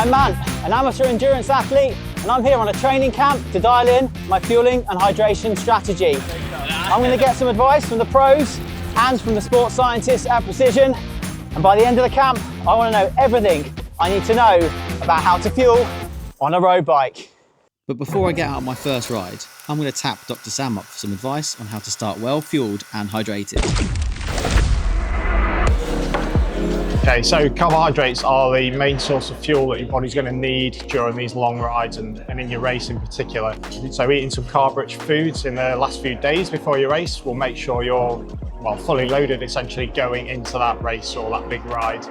I'm Ant, an amateur endurance athlete, and I'm here on a training camp to dial in my fueling and hydration strategy. I'm going to get some advice from the pros and from the sports scientists at Precision, and by the end of the camp, I want to know everything I need to know about how to fuel on a road bike. But before I get out on my first ride, I'm going to tap Dr. Sam up for some advice on how to start well fueled and hydrated. Okay, so carbohydrates are the main source of fuel that your body's going to need during these long rides and in your race in particular. So eating some carb-rich foods in the last few days before your race will make sure you're fully loaded essentially going into that race or that big ride.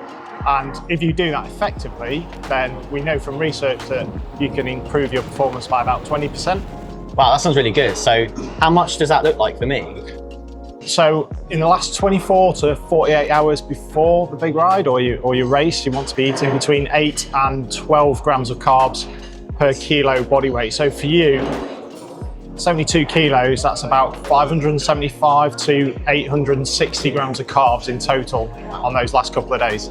And if you do that effectively, then we know from research that you can improve your performance by about 20%. Wow, that sounds really good. So how much does that look like for me? So in the last 24 to 48 hours before the big ride or your race, you want to be eating between 8 and 12 grams of carbs per kilo body weight. So for you, 72 kilos, that's about 575 to 860 grams of carbs in total on those last couple of days.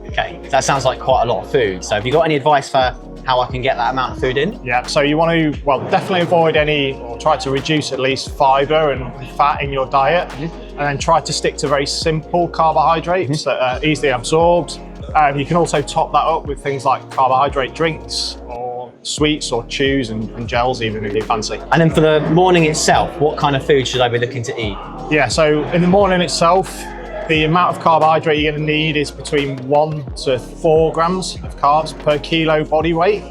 Okay, that sounds like quite a lot of food. So have you got any advice for how I can get that amount of food in? Yeah, so you want to, definitely avoid or try to reduce at least fiber and fat in your diet, and then try to stick to very simple carbohydrates that are easily absorbed. You can also top that up with things like carbohydrate drinks or sweets or chews and gels even if you fancy. And then for the morning itself, what kind of food should I be looking to eat? Yeah, so in the morning itself, the amount of carbohydrate you're going to need is between 1 to 4 grams of carbs per kilo body weight.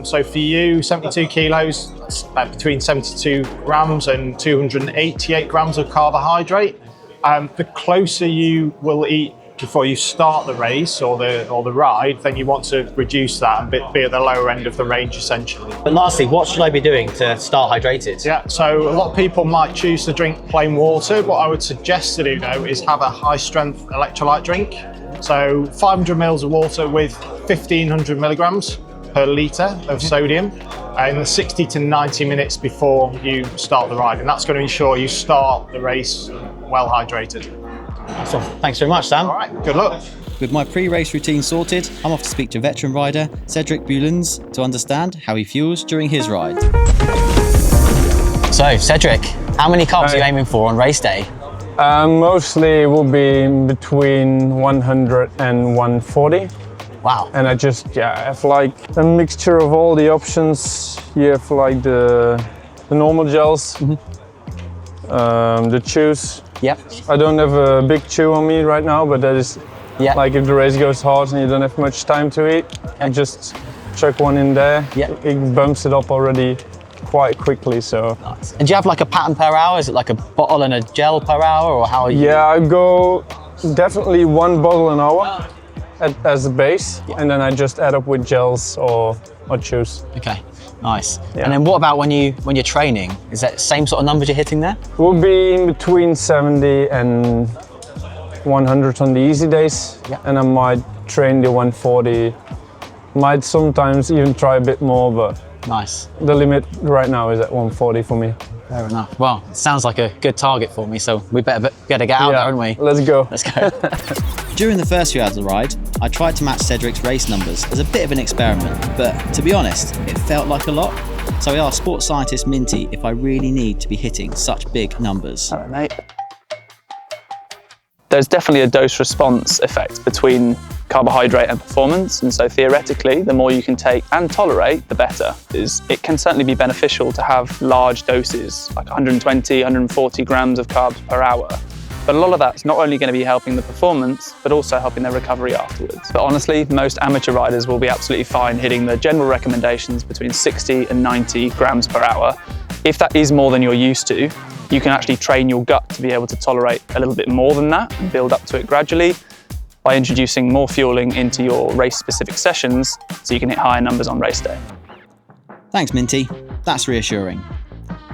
So for you, 72 kilos, that's between 72 grams and 288 grams of carbohydrate. The closer you will eat before you start the race or the ride, then you want to reduce that and be at the lower end of the range essentially. But lastly, what should I be doing to start hydrated? Yeah, so a lot of people might choose to drink plain water. What I would suggest to do though is have a high strength electrolyte drink. So 500 mils of water with 1500 milligrams per litre of sodium in the 60 to 90 minutes before you start the ride. And that's going to ensure you start the race well hydrated. So, thanks very much, Sam. All right, good luck. With my pre-race routine sorted, I'm off to speak to veteran rider Cedric Bulens to understand how he fuels during his ride. So, Cedric, how many carbs are you aiming for on race day? Mostly it will be between 100 and 140. Wow. And I just have like a mixture of all the options. You have like the normal gels, the chews. Yep. I don't have a big chew on me right now, but that is like if the race goes hard and you don't have much time to eat, I just chuck one in there. Yep. It bumps it up already quite quickly. So. Nice. And do you have like a pattern per hour? Is it like a bottle and a gel per hour, or how are you? Yeah, I go definitely 1 bottle an hour as a base, and then I just add up with gels or chews. Okay. Nice. Yeah. And then what about when you're training? Is that the same sort of numbers you're hitting there? We'll be in between 70 and 100 on the easy days, and I might train the 140. Might sometimes even try a bit more, but nice. The limit right now is at 140 for me. Fair enough. Well, it sounds like a good target for me, so we better get out there, haven't we? Let's go. Let's go. During the first few hours of the ride, I tried to match Cedric's race numbers as a bit of an experiment, but to be honest, it felt like a lot. So I asked sports scientist Minty if I really need to be hitting such big numbers. All right, mate. There's definitely a dose-response effect between carbohydrate and performance, and so theoretically, the more you can take and tolerate, the better. It can certainly be beneficial to have large doses, like 120, 140 grams of carbs per hour. But a lot of that's not only going to be helping the performance, but also helping their recovery afterwards. But honestly, most amateur riders will be absolutely fine hitting the general recommendations between 60 and 90 grams per hour. If that is more than you're used to, you can actually train your gut to be able to tolerate a little bit more than that and build up to it gradually by introducing more fueling into your race-specific sessions so you can hit higher numbers on race day. Thanks, Minty. That's reassuring.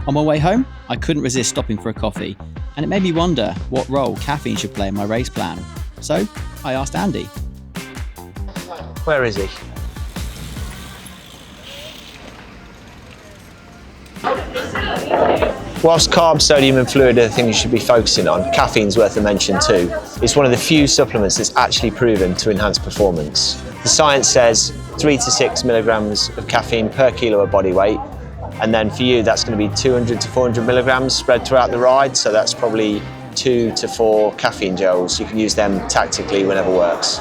On my way home, I couldn't resist stopping for a coffee, and it made me wonder what role caffeine should play in my race plan. So I asked Andy. Where is he? Whilst carbs, sodium and fluid are the things you should be focusing on, caffeine's worth a mention too. It's one of the few supplements that's actually proven to enhance performance. The science says 3 to 6 milligrams of caffeine per kilo of body weight, and then for you that's going to be 200 to 400 milligrams spread throughout the ride, so that's probably 2 to 4 caffeine gels. You can use them tactically whenever works.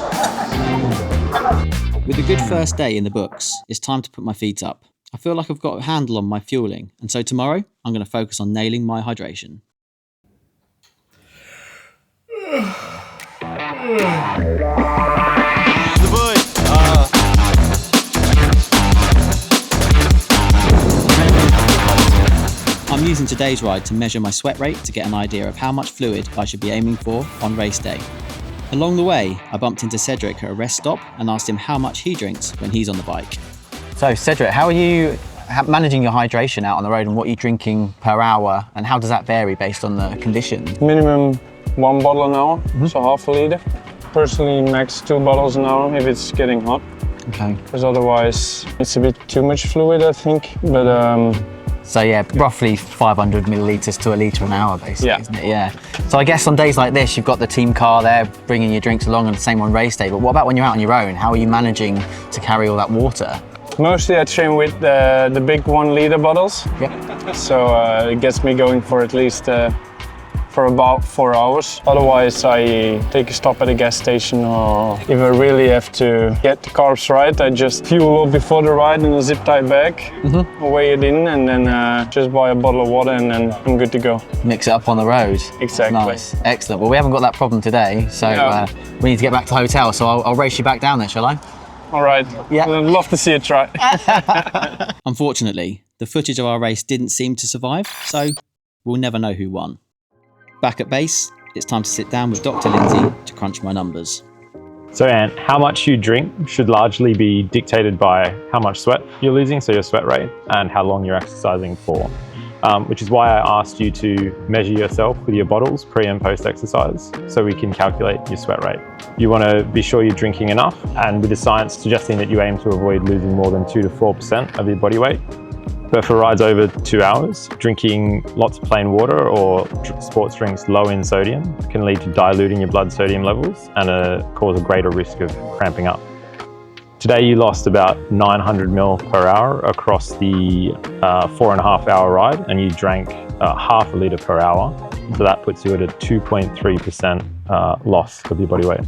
With a good first day in the books, it's time to put my feet up. I feel like I've got a handle on my fueling, and so tomorrow I'm going to focus on nailing my hydration. I'm using today's ride to measure my sweat rate to get an idea of how much fluid I should be aiming for on race day. Along the way, I bumped into Cedric at a rest stop and asked him how much he drinks when he's on the bike. So Cedric, how are you managing your hydration out on the road, and what are you drinking per hour, and how does that vary based on the conditions? Minimum 1 bottle an hour, so half a liter. Personally, max 2 bottles an hour if it's getting hot. Okay. Because otherwise it's a bit too much fluid, I think. But so yeah, roughly 500 millilitres to a litre an hour, basically, yeah. isn't it? Yeah. So I guess on days like this, you've got the team car there bringing your drinks along, and the same on race day. But what about when you're out on your own? How are you managing to carry all that water? mostly I train with the big 1 liter bottles. Yeah. So it gets me going for at least for about 4 hours. Otherwise, I take a stop at a gas station, or if I really have to get the carbs right, I just fuel up before the ride in a zip tie bag, weigh it in, and then just buy a bottle of water, and then I'm good to go. Mix it up on the road. Exactly. Nice, excellent. Well, we haven't got that problem today, so we need to get back to the hotel. So I'll race you back down there, shall I? All right. Yeah. I'd love to see it try. Unfortunately, the footage of our race didn't seem to survive, so we'll never know who won. Back at base, it's time to sit down with Dr. Lindsay to crunch my numbers. So Ant, how much you drink should largely be dictated by how much sweat you're losing, so your sweat rate, and how long you're exercising for. Which is why I asked you to measure yourself with your bottles pre and post exercise, so we can calculate your sweat rate. You want to be sure you're drinking enough, and with the science suggesting that you aim to avoid losing more than 2 to 4% of your body weight. But for rides over 2 hours, drinking lots of plain water or sports drinks low in sodium can lead to diluting your blood sodium levels and cause a greater risk of cramping up. Today you lost about 900 ml per hour across the 4.5 hour ride, and you drank half a litre per hour. So that puts you at a 2.3% loss of your body weight.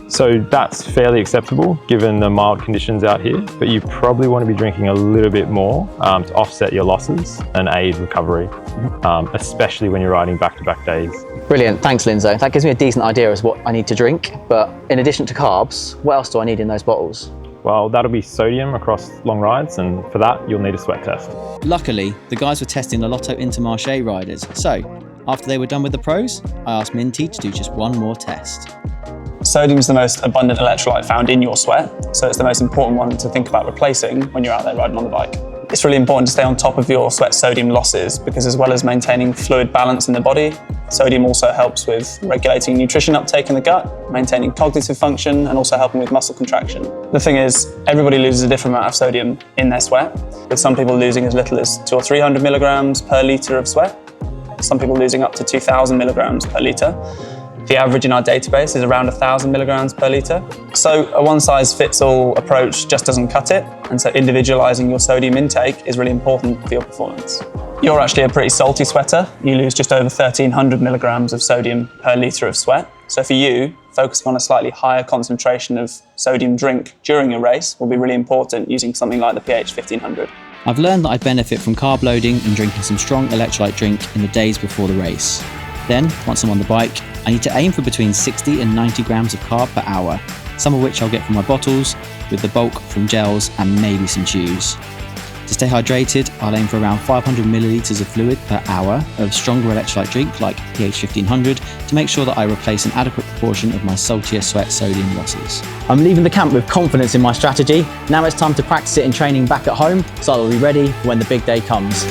So that's fairly acceptable given the mild conditions out here, but you probably want to be drinking a little bit more to offset your losses and aid recovery, especially when you're riding back-to-back days. Brilliant, thanks Lindsay. That gives me a decent idea as what I need to drink, but in addition to carbs, what else do I need in those bottles? Well, that'll be sodium across long rides, and for that you'll need a sweat test. Luckily, the guys were testing the Lotto-Intermarché riders, so after they were done with the pros, I asked Minty to do just one more test. Sodium is the most abundant electrolyte found in your sweat, so it's the most important one to think about replacing when you're out there riding on the bike. It's really important to stay on top of your sweat sodium losses, because as well as maintaining fluid balance in the body, sodium also helps with regulating nutrition uptake in the gut, maintaining cognitive function, and also helping with muscle contraction. The thing is, everybody loses a different amount of sodium in their sweat, with some people losing as little as 200 or 300 milligrams per litre of sweat, some people losing up to 2,000 milligrams per litre. The average in our database is around 1,000 milligrams per litre. So a one-size-fits-all approach just doesn't cut it, and so individualising your sodium intake is really important for your performance. You're actually a pretty salty sweater. You lose just over 1,300 milligrams of sodium per litre of sweat. So for you, focusing on a slightly higher concentration of sodium drink during your race will be really important using something like the PH 1500. I've learned that I benefit from carb loading and drinking some strong electrolyte drink in the days before the race. Then, once I'm on the bike, I need to aim for between 60 and 90 grams of carb per hour, some of which I'll get from my bottles, with the bulk from gels and maybe some chews. To stay hydrated, I'll aim for around 500 millilitres of fluid per hour of stronger electrolyte drink like PH 1500 to make sure that I replace an adequate proportion of my saltier sweat sodium losses. I'm leaving the camp with confidence in my strategy. Now it's time to practice it in training back at home, so I'll be ready when the big day comes.